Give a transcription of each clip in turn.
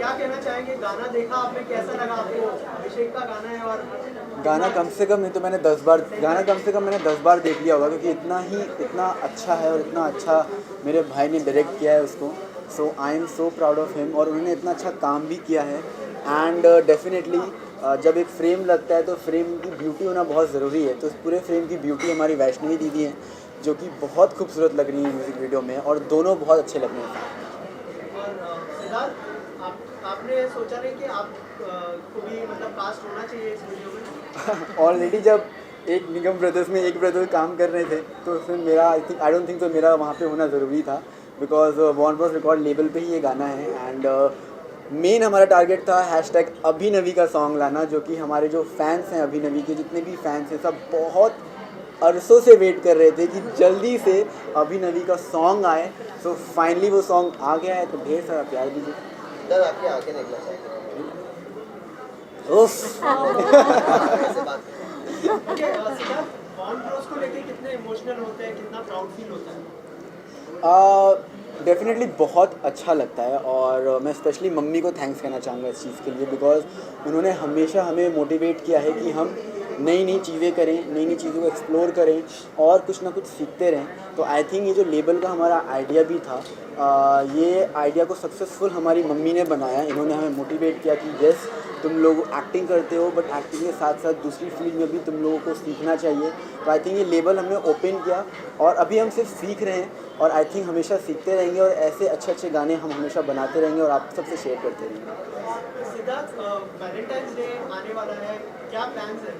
क्या कहना चाहेंगे? गाना देखा आपने, कैसा लगा आपको? अभिषेक का गाना है और गाना कम से कम नहीं तो मैंने 10 बार देख लिया होगा, क्योंकि इतना अच्छा है और इतना अच्छा मेरे भाई ने डायरेक्ट किया है उसको। So I am so proud of him, और उन्होंने इतना अच्छा काम भी किया है। एंड डेफिनेटली जब एक फ्रेम लगता है तो फ्रेम की ब्यूटी होना बहुत ज़रूरी है। तो उस पूरे फ्रेम की ब्यूटी हमारी वैष्णवी दीदी हैं, जो कि बहुत खूबसूरत लग रही है म्यूज़िक वीडियो में, और दोनों बहुत अच्छे लग रहे हैं। सिद्धार्थ, आपने सोचा नहीं कि आप को भी मतलब कास्ट होना चाहिए इस वीडियो में? ऑलरेडी जब एक निगम ब्रदर्स में एक ब्रदर काम कर रहे थे, तो उसमें मेरा आई डोंट थिंक तो मेरा वहाँ पे होना ज़रूरी था, because Warner Bros record label पे ही ये गाना है। एंड मेन हमारा टारगेट था हैशटैग अभिनवी का सॉन्ग लाना, जो कि हमारे जो फैंस हैं अभिनवी के, जितने भी फैंस हैं, सब बहुत अरसों से वेट कर रहे थे कि जल्दी से अभिनवी का सॉन्ग आए। सो फाइनली वो सॉन्ग आ गया है, तो ढेर सारा प्यार दीजिए। सर आपकी आंखें निकला चाहिए उफ ऐसे बात ओके, सिद्धार्थ, वॉर्न ब्रोस को लेके कितने इमोशनल होते हैं, कितना प्राउड फील होता है? डेफिनेटली बहुत अच्छा लगता है, और मैं स्पेशली मम्मी को थैंक्स कहना चाहूँगा इस चीज़ के लिए, बिकॉज उन्होंने हमेशा हमें मोटिवेट किया है कि हम नई नई चीज़ें करें, नई नई चीज़ों को एक्सप्लोर करें और कुछ ना कुछ सीखते रहें। तो आई थिंक ये जो लेबल का हमारा आइडिया भी था, ये आइडिया को सक्सेसफुल हमारी मम्मी ने बनाया। इन्होंने हमें मोटिवेट किया कि यस, तुम लोग एक्टिंग करते हो, बट एक्टिंग के साथ साथ दूसरी फील्ड में भी तुम लोगों को सीखना चाहिए। तो आई थिंक ये लेबल हमने ओपन किया, और अभी हम सिर्फ सीख रहे हैं, और आई थिंक हमेशा सीखते रहेंगे, और ऐसे अच्छे अच्छे गाने हम हमेशा बनाते रहेंगे और आप सबसे शेयर करते रहेंगे। सिद्धार्थ, वैलेंटाइंस डे आने वाला है, क्या प्लान्स हैं?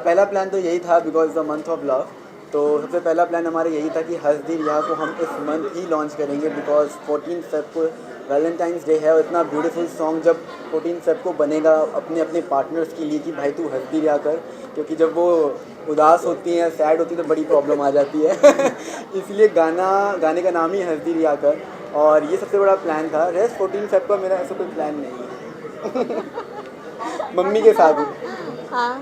पहला प्लान तो यही था, because the month of love. तो सबसे पहला प्लान हमारा यही था कि हस्दी रिहा को हम इस मंथ ही लॉन्च करेंगे, बिकॉज 14 फेब को वैलेंटाइंस डे है, और इतना ब्यूटीफुल सॉन्ग जब 14 फेब को बनेगा अपने अपने पार्टनर्स के लिए कि भाई तू हस्दी रिहा कर, क्योंकि जब वो उदास होती हैं, सैड होती है, तो बड़ी प्रॉब्लम आ जाती है इसलिए गाने का नाम ही हस्दी रिहा कर, और ये सबसे बड़ा प्लान था। रेस्ट 14 फेब का मेरा ऐसा कोई प्लान नहीं है मम्मी के साथ ही। हाँ,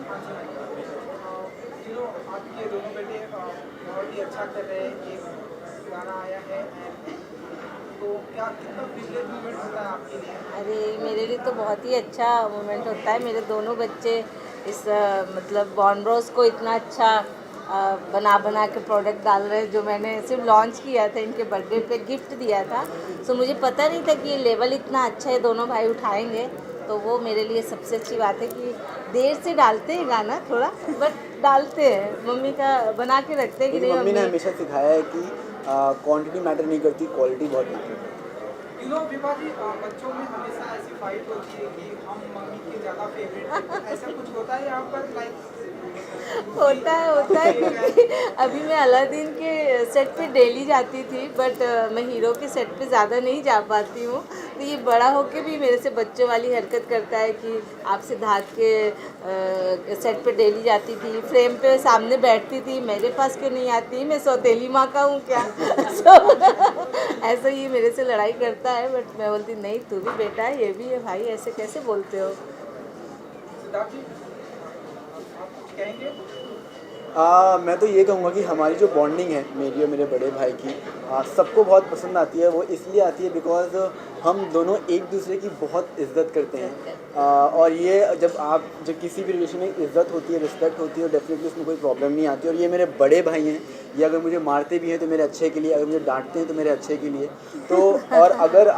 आपके दोनों बेटे बहुत ही अच्छा कर रहे हैं, एक गाना आया है, तो क्या कितना प्रिविलेज मोमेंट होता है आपके लिए? अरे मेरे लिए तो बहुत ही अच्छा मोमेंट होता है। मेरे दोनों बच्चे इस मतलब वॉर्न ब्रोस को इतना अच्छा बना बना के प्रोडक्ट डाल रहे हैं, जो मैंने सिर्फ लॉन्च किया था, इनके बर्थडे पे गिफ्ट दिया था। सो मुझे पता नहीं था कि ये लेवल इतना अच्छा है, दोनों भाई उठाएंगे। तो वो मेरे लिए सबसे अच्छी बात है कि देर से डालते हैं गाना थोड़ा, बट डालते हैं, मम्मी का बना के रखते हैं कि क्योंकि नहीं मम्मी ने मम्मी। हमेशा सिखाया है कि क्वांटिटी मैटर नहीं करती, क्वालिटी बहुत मैटर करती है। विभा जी, बच्चों में हमेशा ऐसी फाइट होती है कि हम मम्मी के ज़्यादा फेवरेट हैं, तो ऐसा कुछ होता है यहाँ पर? होता है क्योंकि अभी मैं अलादीन के सेट पे डेली जाती थी, बट मैं हीरो के सेट पे ज़्यादा नहीं जा पाती हूँ। तो ये बड़ा होके भी मेरे से बच्चों वाली हरकत करता है कि आप सिद्धार्थ के सेट पे डेली जाती थी, फ्रेम पे सामने बैठती थी, मेरे पास क्यों नहीं आती, मैं सौतेली माँ का हूँ क्या ऐसा ये मेरे से लड़ाई करता है, बट मैं बोलती नहीं, तू भी बेटा है, ये भी है भाई, ऐसे कैसे बोलते हो। सिद्धार्थ जी, आप कुछ कहेंगे? मैं तो ये कहूँगा कि हमारी जो बॉन्डिंग है मेरी और मेरे बड़े भाई की, सबको बहुत पसंद आती है। वो इसलिए आती है बिकॉज हम दोनों एक दूसरे की बहुत इज्जत करते हैं। और ये जब किसी भी रिलेशन में इज्जत होती है, रिस्पेक्ट होती है, डेफिनेटली उसमें कोई प्रॉब्लम नहीं आती। और ये मेरे बड़े भाई हैं, ये अगर मुझे मारते भी हैं तो मेरे अच्छे के लिए, अगर मुझे डांटते हैं तो मेरे अच्छे के लिए। तो और अगर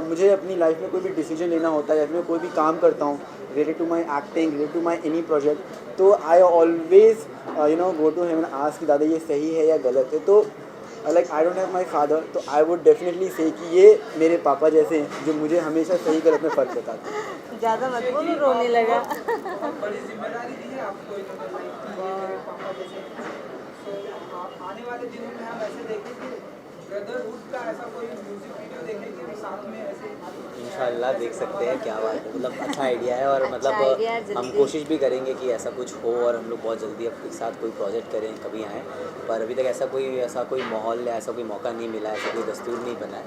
मुझे अपनी लाइफ में कोई भी डिसीजन लेना होता है, या फिर मैं कोई भी काम करता हूँ related to my acting, related to my any project, तो I always go to him and ask कि दादा ये सही है या गलत है। तो like I don't have my father, तो आई वुड डेफिनेटली से कि ये मेरे पापा जैसे हैं, जो मुझे हमेशा सही गलत में फ़र्क बताते हैं। ज़्यादा मत बोलो, रोने लगा बहुत बड़ी जिम्मेदारी दी है आपको इन्होंने, लाइक ये मेरे पापा जैसे। तो आने वाले दिनों में हम ऐसे देखें कि ब्रदरहुड का ऐसा कोई म्यूजिक वीडियो देखें कि साथ में ऐसे इंशाल्लाह देख सकते हैं। क्या बात है, मतलब अच्छा आइडिया है, और अच्छा मतलब idea है, हम जल्दी। कोशिश भी करेंगे कि ऐसा कुछ हो, और हम लोग बहुत जल्दी अब एक साथ कोई प्रोजेक्ट करें, कभी आएँ। पर अभी तक ऐसा कोई माहौल या ऐसा कोई मौका नहीं मिला, ऐसा कोई दस्तूर नहीं बना है।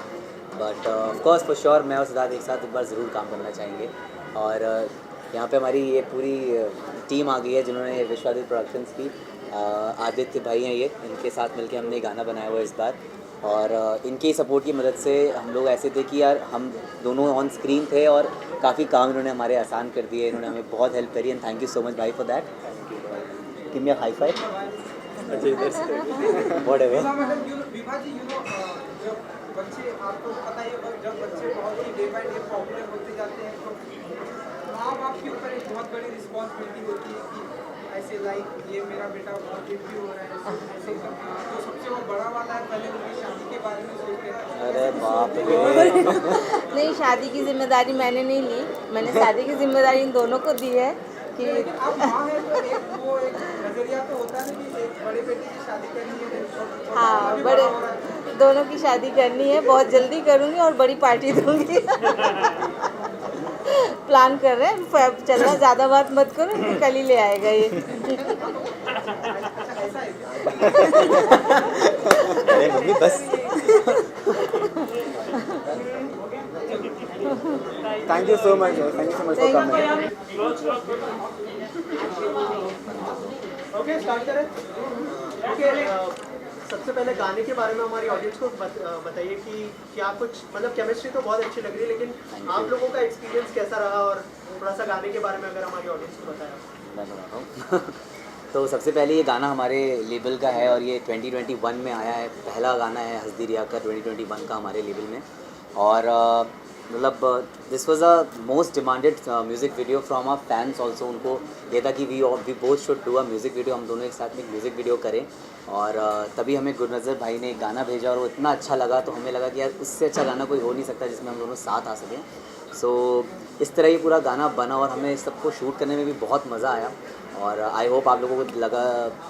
But of course for sure मैं और सिद्धार्थ एक साथ एक बार ज़रूर काम करना चाहेंगे। और यहाँ पे हमारी ये पूरी टीम आ गई है जिन्होंने विश्वादित्य प्रोडक्शंस की। आदित्य भाई हैं ये, इनके साथ मिलके हमने गाना बनाया हुआ है इस बार। और इनके सपोर्ट की मदद से हम लोग ऐसे थे कि यार हम दोनों ऑन स्क्रीन थे और काफ़ी काम इन्होंने हमारे आसान कर दिए, इन्होंने हमें बहुत हेल्प करी and thank you so much भाई for that. Give me a high five. Whatever. Vibha ji जब बच्चे, आपको पता ही है, जब बच्चे बहुत ही डे बाय डे पॉपुलर होते जाते हैं तो माँ बाप के ऊपर एक बहुत बड़ी रिस्पॉन्सिबिलिटी होती है कि ऐसे लाइक ये मेरा बेटा बहुत हिट भी हो रहा है, ऐसे तो सबसे वो बड़ा वाला है, पहले उनकी शादी के बारे में सोचते हैं। अरे बाप रे। नहीं, शादी की जिम्मेदारी मैंने नहीं ली, मैंने शादी की जिम्मेदारी इन दोनों को दी है कि लेकिन आप माँ है तो एक नजरिया तो होता है कि एक बड़े बेटे की शादी करनी है, छोटा हाँ, भी बड़े बड़ा हो रहा है। दोनों की शादी करनी है, बहुत जल्दी करूँगी और बड़ी पार्टी दूँगी। प्लान कर रहे हैं, चल रहा, ज़्यादा बात मत करो, कल ही ले आएगा ये। ऐसा है क्या? अरे मम्मी बस। Thank you so much for coming. Okay, start करें। ओके, सबसे पहले गाने के बारे में हमारी ऑडियंस को बताइए कि क्या कुछ, मतलब केमिस्ट्री तो बहुत अच्छी लग रही है, लेकिन आप लोगों का एक्सपीरियंस कैसा रहा, और थोड़ा सा गाने के बारे में अगर हमारी ऑडियंस को बताया। मैं बताता हूँ। तो सबसे पहले ये गाना हमारे लेबल का है और ये 2021 में आया है, पहला गाना है हस्दी रिया का 2021 का हमारे लेबल में। और मतलब this was a most demanded music video from our fans also. उनको ये था कि we both should do a music video, हम दोनों एक साथ में एक म्यूज़िक वीडियो करें। और तभी हमें गुरनज़र भाई ने एक गाना भेजा और वो इतना अच्छा लगा, तो हमें लगा कि यार उससे अच्छा गाना कोई हो नहीं सकता जिसमें हम दोनों साथ आ सकें। सो इस तरह ये पूरा गाना बना और हमें सबको शूट करने में भी बहुत मज़ा आया। और आई होप आप लोगों को लगा,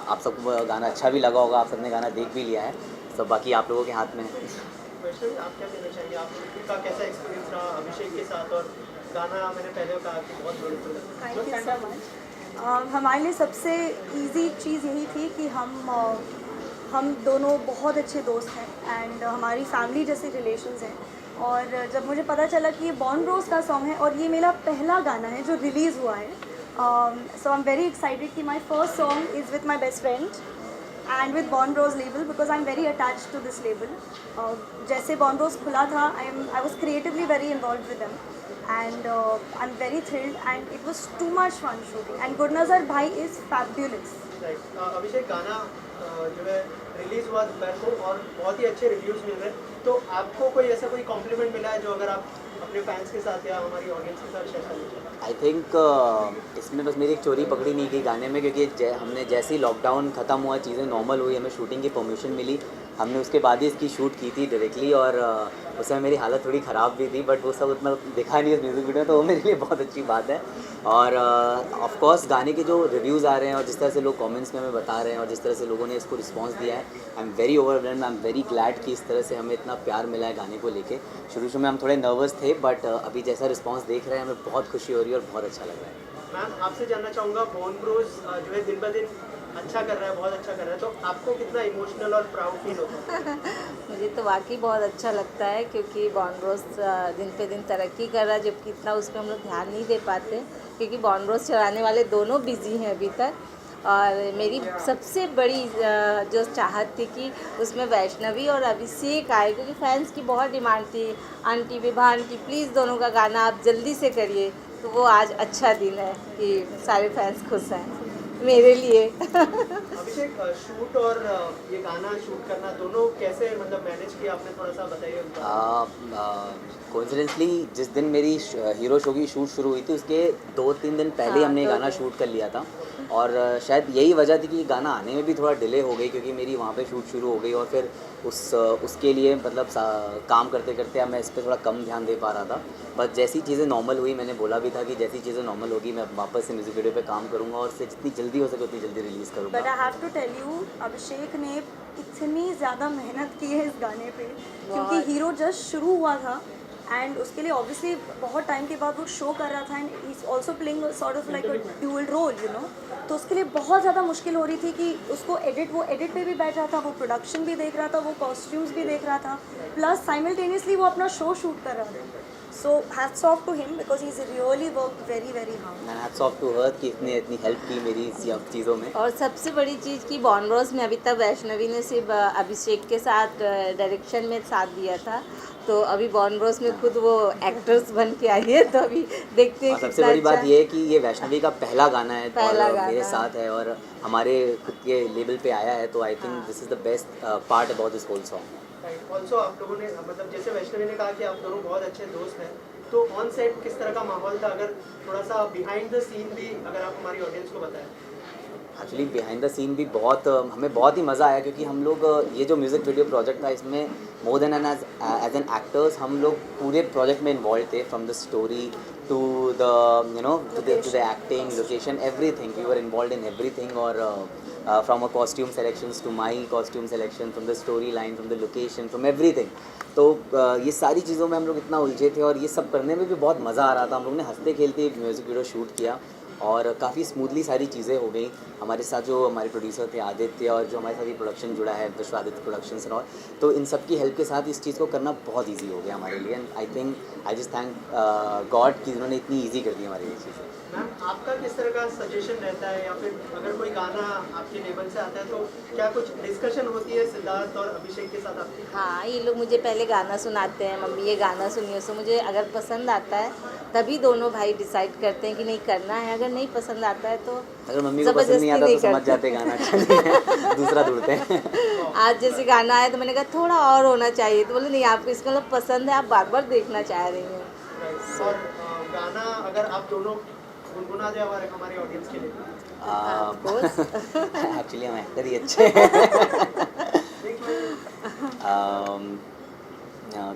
आप सबको गाना अच्छा भी लगा होगा, आप सबने गाना देख भी लिया है, सब बाकी आप लोगों के हाथ में है। वैष्णवी, आप क्या कहना चाहेंगे, आपका कैसा एक्सपीरियंस रहा अभिषेक के साथ, और गाना मैंने पहले कहा कि बहुत ब्यूटीफुल है। Thank you so much. हमारे लिए सबसे इजी चीज़ यही थी कि हम दोनों बहुत अच्छे दोस्त हैं एंड हमारी फैमिली जैसे रिलेशंस हैं। और जब मुझे पता चला कि ये बॉर्न रोज का सॉन्ग है और ये मेरा पहला गाना है जो रिलीज़ हुआ है, so I am very excited कि my first song is with my best friend and with Born Rose label, because I am very attached to this label. जैसे बॉर्न रोज खुला था, I was creatively very involve with them and I'm very thrilled and it was too much fun shooting and Gurnazar bhai is fabulous. Right, Abhishek गाना जो है release हुआ दोपहर को और बहुत ही अच्छे रिव्यूज़ मिल रहे हैं, तो आपको कोई ऐसा कोई कॉम्प्लीमेंट मिला है जो अगर आप अपने फैंस के साथ या हमारी ऑडियंस के साथ शेयर करना चाहें? आई थिंक इसमें बस मेरी एक चोरी पकड़ी नहीं गई गाने में, क्योंकि हमने जैसे ही लॉकडाउन ख़त्म हुआ, चीज़ें नॉर्मल हुई, हमें शूटिंग की परमिशन मिली, हमने उसके बाद ही इसकी शूट की थी डायरेक्टली। और उसमें मेरी हालत थोड़ी ख़राब भी थी, बट वो सब उतना दिखा नहीं इस म्यूज़िक वीडियो में, तो वो मेरे लिए बहुत अच्छी बात है। और ऑफ कोर्स गाने के जो रिव्यूज़ आ रहे हैं और जिस तरह से लोग कमेंट्स में हमें बता रहे हैं और जिस तरह से लोगों ने इसको रिस्पांस दिया है, आई am very overwhelmed, I am very glad कि इस तरह से हमें इतना प्यार मिला है गाने को लेके। शुरू में हम थोड़े नर्वस थे, बट अभी जैसा रिस्पांस देख रहे हैं हमें बहुत खुशी हो रही है और बहुत अच्छा लग रहा है। मैम, आपसे जानना चाहूँगा, बॉर्न रोज जो है दिन ब दिन अच्छा कर रहा है, बहुत अच्छा कर रहा है, तो आपको कितना इमोशनल और प्राउड फील होता है? मुझे तो वाकई बहुत अच्छा लगता है क्योंकि बॉर्न रोज दिन पे दिन तरक्की कर रहा है, जबकि इतना उस पर हम लोग ध्यान नहीं दे पाते क्योंकि बॉर्न रोज चलाने वाले दोनों बिजी हैं अभी तक। और मेरी सबसे बड़ी जो चाहत थी कि उसमें वैष्णवी और अभिषेक आए, क्योंकि फैंस की बहुत डिमांड थी, आंटी विभा आंटी प्लीज़ दोनों का गाना आप जल्दी से करिए। तो वो आज अच्छा दिन है कि सारे फैंस खुश हैं मेरे लिए। अभिषेक, शूट और ये गाना शूट करना दोनों कैसे मतलब मैनेज किया आपने, थोड़ा सा बताइए उनका। कोइंसिडेंटली जिस दिन मेरी हीरो शो की शूट शुरू हुई थी उसके 2-3 दिन पहले हाँ, हमने ये गाना शूट कर लिया था। और शायद यही वजह थी कि गाना आने में भी थोड़ा डिले हो गई, क्योंकि मेरी वहाँ पे शूट शुरू हो गई और फिर उसके लिए मतलब काम करते करते अब मैं इस पर थोड़ा कम ध्यान दे पा रहा था। बस जैसी चीज़ें नॉर्मल हुई, मैंने बोला भी था कि जैसी चीज़ें नॉर्मल होगी मैं वापस से म्यूज़िक वीडियो पे काम करूँगा और उससे जितनी जल्दी हो सके उतनी जल्दी रिलीज़ करूँगा। But I have to tell you, Abhishek ने इतनी ज़्यादा मेहनत की है इस गाने पे, क्योंकि हीरो जस्ट शुरू हुआ था एंड उसके लिए ऑब्वियसली बहुत टाइम के बाद वो शो कर रहा था and he is also playing sort of like a dual role, you know. तो उसके लिए बहुत ज़्यादा मुश्किल हो रही थी कि उसको वो एडिट पे भी बैठ रहा था, वो प्रोडक्शन भी देख रहा था, वो कॉस्ट्यूम्स भी देख रहा था, प्लस साइमल्टेनियसली वो अपना शो शूट कर रहा था। So hats off to him because he's really worked very very hard. मैंने हैट्स ऑफ टू हर कि इसने इतनी हेल्प की मेरी चीज़ों में। और सबसे बड़ी चीज़ की बॉर्नरोज में अभी तक वैष्णवी ने सिर्फ अभिषेक के साथ डायरेक्शन में साथ दिया था, तो अभी बॉर्नरोज में खुद वो एक्टर्स बन के आई है, तो अभी देखते हैं और सबसे कितना बड़ी बात अच्छा। ये है कि ये वैष्णवी का पहला गाना है पहला और गाना मेरे है। साथ है और हमारे खुद के लेवल पे आया है, तो I think this is the best part about this whole song. Also आप लोगों ने मतलब जैसे वैष्णवी ने कहा कि आप दोनों बहुत अच्छे दोस्त हैं, तो ऑन सेट किस तरह का माहौल था? अगर थोड़ा सा बिहाइंड द सीन भी अगर आप हमारी ऑडियंस को बताएं। एक्चुअली बिहाइंड द सीन भी बहुत हमें बहुत ही मज़ा आया, क्योंकि हम लोग ये जो म्यूज़िक वीडियो प्रोजेक्ट था इसमें more than as an actors हम लोग पूरे प्रोजेक्ट में इन्वॉल्व थे, from the story to the to the acting, location, everything we were involve in everything. और from a costume selections to my costume selection, from the story line, from the location, from everything. तो ये सारी चीज़ों में हम लोग इतना उलझे थे और ये सब करने में भी बहुत मज़ा आ रहा था। हम लोग ने हंसते खेलते म्यूज़िक वीडियो शूट किया और काफ़ी स्मूथली सारी चीज़ें हो गई। हमारे साथ जो हमारे प्रोड्यूसर थे आदित्य, और जो हमारे साथ ये प्रोडक्शन जुड़ा है विश्वादित्य प्रोडक्शंस और तो इन सब की हेल्प के साथ इस चीज़ को करना बहुत इजी हो गया हमारे लिए। And I think I just thank God कि उन्होंने इतनी ईजी कर दी हमारे लिए चीज़ें। मैम आपका किस तरह का सजेशन रहता है, या फिर अगर कोई गाना आपके लेवल से आता है तो क्या कुछ डिस्कशन होती है सिद्धार्थ और अभिषेक के साथ आपकी? हाँ, ये लोग मुझे पहले गाना सुनाते हैं, मम्मी ये गाना सुनिए, सो मुझे अगर पसंद आता है तभी दोनों भाई डिसाइड करते हैं कि नहीं करना है। अगर नहीं पसंद आता है तो अगर मम्मी को पसंद नहीं आता तो समझ जाते गाना अच्छा नहीं है, दूसरा ढूंढते हैं। आज जैसे गाना आया तो मैंने कहा थोड़ा और होना चाहिए, तो बोले नहीं आपको इसका मतलब पसंद है, आप बार बार देखना चाह रही हैं। और गाना अगर आप दोनों गुनगुना दे हमारे ऑडियंस के लिए। एक्चुअली हम एक्टर ही अच्छे हैं।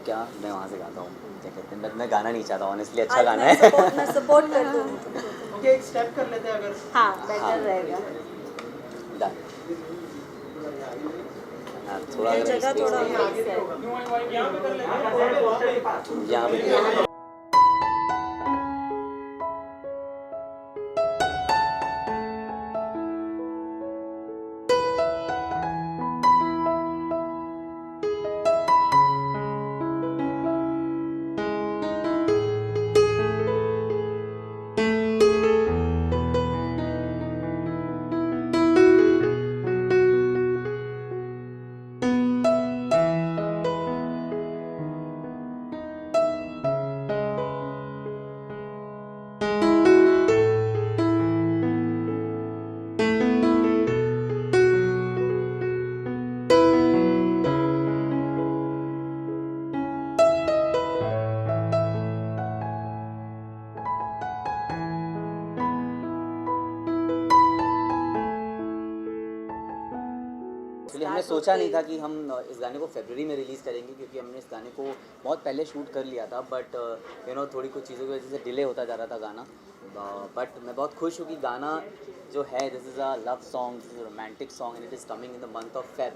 क्या मैं वहाँ से गाता हूँ, क्या कहते हैं, मैं गाना नहीं चाहता ऑनेस्टली, अच्छा गाना है। मैं सपोर्ट कर दूँगी। ओके, एक स्टेप कर लेते हैं अगर। हाँ, बेटर रहेगा। Done. थोड़ा ये जगह थोड़ा आगे भी होगा। यहाँ पे एक्चुअली हमने सोचा नहीं था कि हम इस गाने को फरवरी में रिलीज़ करेंगे, क्योंकि हमने इस गाने को बहुत पहले शूट कर लिया था, बट थोड़ी कुछ चीज़ों की वजह से डिले होता जा रहा था गाना। बट मैं बहुत खुश हूँ कि गाना जो है this is a love song, this is a romantic song and it is coming in the month of Feb.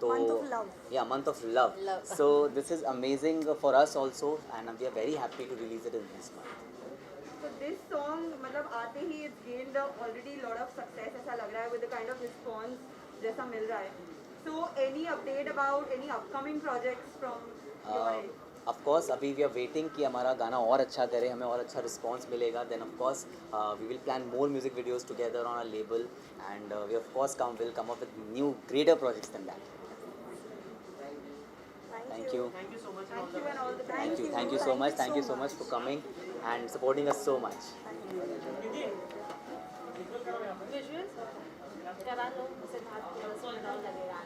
तो Month of love. या month of love, so this is amazing for us also and we are very happy to release it in this month. So this song मतलब आते ही it's gained already lot of success ऐसा लग रहा है with the kind of response जैसा मिल रहा है. So any update about any upcoming projects from your end? Of course अभी वी आर वेटिंग कि हमारा गाना और अच्छा करे, हमें और अच्छा रिस्पांस मिलेगा, then of course we will plan more music videos together on our label and we of course will come up with new greater projects than that. Thank you. Thank you so much. Thank you and all the best. Thank you so much. Thank you so much for coming and supporting us so much. करा लो, सिद्धार्थ लगेगा।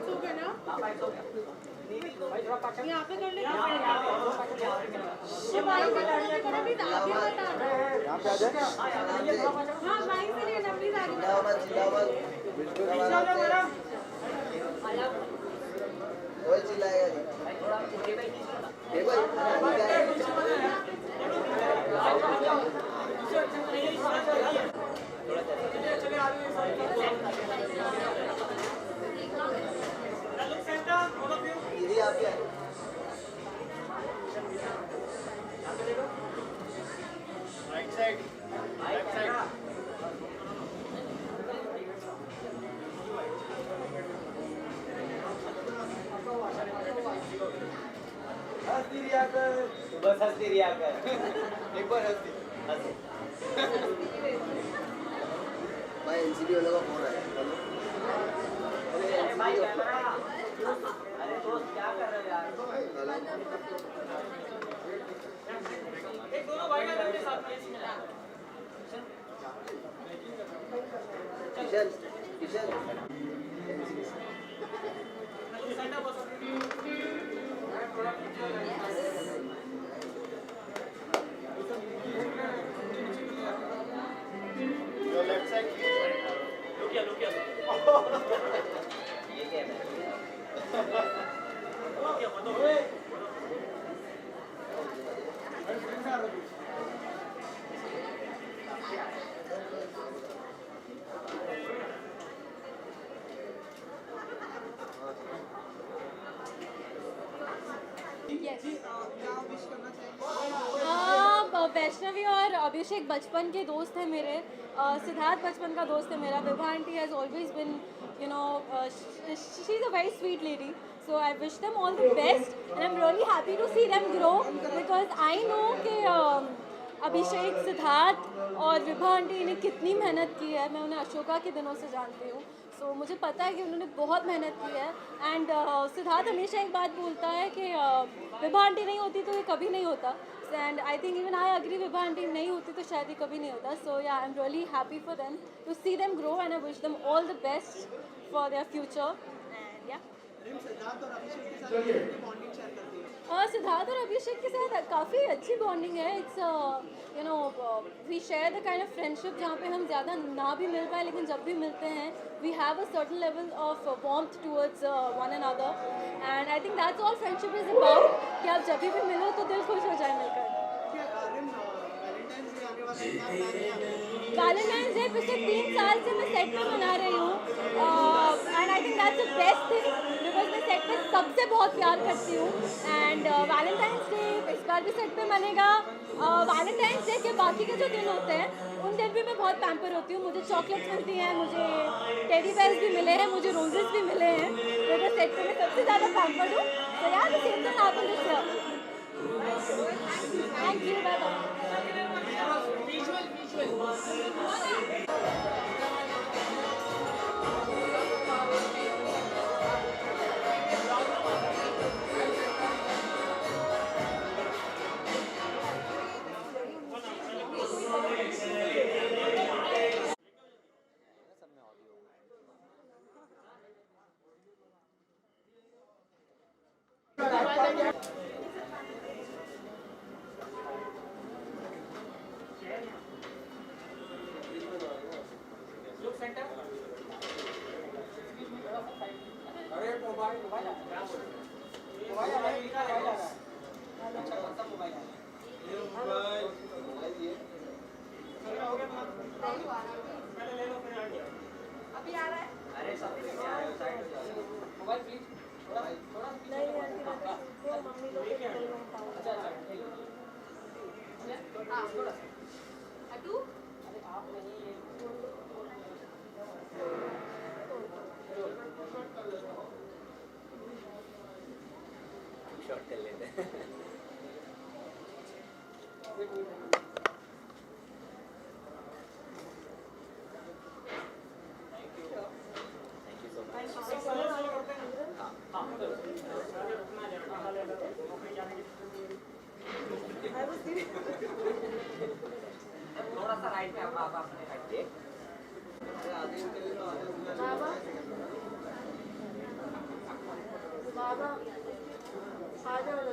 हो गया? यहाँ पे कर ले। हाँ, bike से लेना प्लीज बस हंसती रिया कर एक बार हंस दी। भाई एनसीबी वालों का फोन आया। अरे भाई कैमरा, अरे दोस्त क्या कर रहे हो यार? एक दोनों भाई का अपने साथ में मिला। किशन किशन लेफ्ट साइड ये क्या है? क्या विश करना चाहिए? वैष्णवी और अभिषेक बचपन के दोस्त हैं मेरे। सिद्धार्थ बचपन का दोस्त है मेरा। Vibha aunty has always been she is a very sweet lady, so I wish them all the best and I'm really happy to see them grow because I know कि अभिषेक, सिद्धार्थ और विभा आंटी ने कितनी मेहनत की है। मैं उन्हें अशोका के दिनों से जानती हूँ, so मुझे पता है कि उन्होंने बहुत मेहनत की है। एंड सिद्धार्थ हमेशा एक बात बोलता है कि विभा आंटी नहीं होती तो ये कभी नहीं होता, and I think even I agree, Vibha aunty नहीं होती तो शायद ये कभी नहीं होता। So yeah I am really happy for them to see them grow and I wish them all the best for their future and yeah. Siddharth और अभिषेक के साथ कितनी बॉन्डिंग शेयर करती है? सिद्धार्थ और अभिषेक के साथ काफ़ी अच्छी बॉन्डिंग है। It's we share the kind of friendship जहाँ पे हम ज़्यादा ना भी मिल पाए, लेकिन जब भी मिलते हैं we have a certain level of warmth towards one another and I think that's all friendship is about, कि आप जब भी मिलो तो दिल खुश हो जाए मिलकर। वैलेंटाइंस डे पिछले 3 साल से मैं सेट पे मना रही हूँ and I think that's the best thing because मैं सेट पे सबसे बहुत प्यार करती हूँ एंड वैलेंटाइंस डे इस बार भी सेट पे मनेगा। वैलेंटाइंस डे के बाकी के जो दिन होते हैं उन दिन भी मैं बहुत पैम्पर होती हूँ। मुझे चॉकलेट्स मिलती हैं, मुझे टेडी बेयर्स भी मिले हैं, मुझे रोजेस भी मिले हैं, तो मैं सेट पे मैं सबसे ज़्यादा पैम्पर्ड हूँ। तो यार the same thing happened this year. Thank you, bye bye. अरे मोबाइल मोबाइल मोबाइल आ रहा है, मोबाइल आ रहा है। अच्छा कौन सा मोबाइल आ रहा है? ये मोबाइल ये पहले ले लो फिर आ गया। अभी आ रहा है? अरे सब साइड मोबाइल प्लीज थोड़ा थोड़ा मम्मी लोग अच्छा अच्छा ठीक है। हाँ थोड़ा अटू अरे आप नहीं शॉर्ट कर लेते हैं। थैंक यू सो थोड़ा सा राइट में आप अपने राइट पे बाबा आ जाओ।